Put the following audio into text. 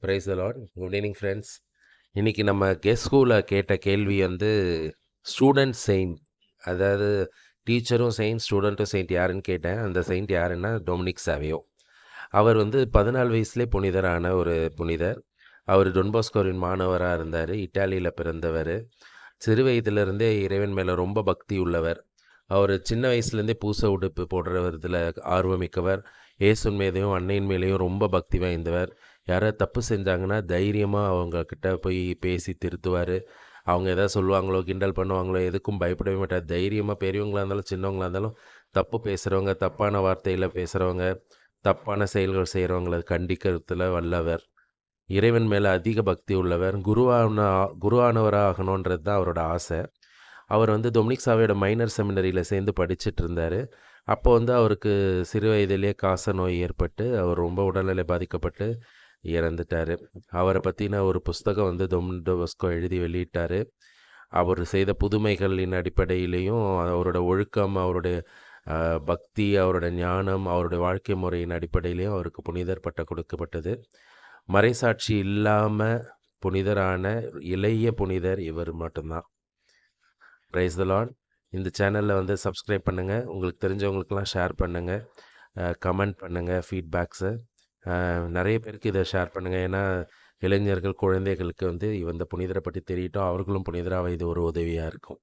Praise the Lord. Good evening friends. இன்றைக்கி நம்ம guess ஸ்கூலில் கேட்ட கேள்வி வந்து ஸ்டூடெண்ட் செயின்ட், அதாவது டீச்சரும் செயின்ட் ஸ்டூடெண்ட்டும் செயின்ட் யாருன்னு கேட்டேன். அந்த செயின்ட் யாருன்னா டொமினிக் சாவியோ. அவர் வந்து 14 வயசுலேயே புனிதரான ஒரு புனிதர். அவர் டொன்போஸ்கோவின் மாணவராக இருந்தார். இட்டாலியில் பிறந்தவர். சிறு வயதிலிருந்தே இறைவன் மேலே ரொம்ப பக்தி உள்ளவர். அவர் சின்ன வயசுலேருந்தே பூச உடுப்பு போடுறதில் ஆர்வமிக்கவர். இயேசுவின் மீதையும் அன்னையின் மேலேயும் ரொம்ப பக்தி வாய்ந்தவர். யாராவது தப்பு செஞ்சாங்கன்னா தைரியமாக அவங்கக்கிட்ட போய் பேசி திருத்துவார். அவங்க எதாவது சொல்லுவாங்களோ கிண்டல் பண்ணுவாங்களோ எதுக்கும் பயப்படவே மாட்டார். தைரியமாக பெரியவங்களாக இருந்தாலும் சின்னவங்களாக இருந்தாலும் தப்பு பேசுகிறவங்க, தப்பான வார்த்தையில் பேசுகிறவங்க, தப்பான செயல்கள் செய்கிறவங்கள கண்டிக்கிறதுல வல்லவர். இறைவன் மேலே அதிக பக்தி உள்ளவர். குருவானவராக ஆகணுன்றது தான் அவரோட ஆசை. அவர் வந்து டொமினிக் சாவியோட மைனர் செமினரியில் சேர்ந்து படிச்சுட்டு இருந்தார். அப்போ வந்து அவருக்கு சிறு வயதிலேயே காச நோய் ஏற்பட்டு அவர் ரொம்ப உடல்நிலை பாதிக்கப்பட்டு இறந்துட்டார். அவரை பற்றின ஒரு புஸ்தகம் வந்து டொமினிக் எழுதி வெளியிட்டார். அவர் செய்த புதுமைகளின் அடிப்படையிலையும் அவரோட ஒழுக்கம், அவருடைய பக்தி, அவரோட ஞானம், அவருடைய வாழ்க்கை முறையின் அடிப்படையிலையும் அவருக்கு புனிதர் பட்டம் கொடுக்கப்பட்டது. மறைசாட்சி இல்லாமல் புனிதரான இளைய புனிதர் இவர் மட்டும்தான். Praise the Lord. இந்த சேனலில் வந்து சப்ஸ்கிரைப் பண்ணுங்கள். உங்களுக்கு தெரிஞ்சவங்களுக்கெல்லாம் ஷேர் பண்ணுங்கள். கமெண்ட் பண்ணுங்கள் ஃபீட்பேக்ஸை. நிறைய பேருக்கு இதை ஷேர் பண்ணுங்கள். ஏன்னா இளைஞர்கள், குழந்தைகளுக்கு வந்து இந்த புனிதரை பற்றி தெரியட்டும். அவர்களும் புனிதராக இது ஒரு உதவியாக இருக்கும்.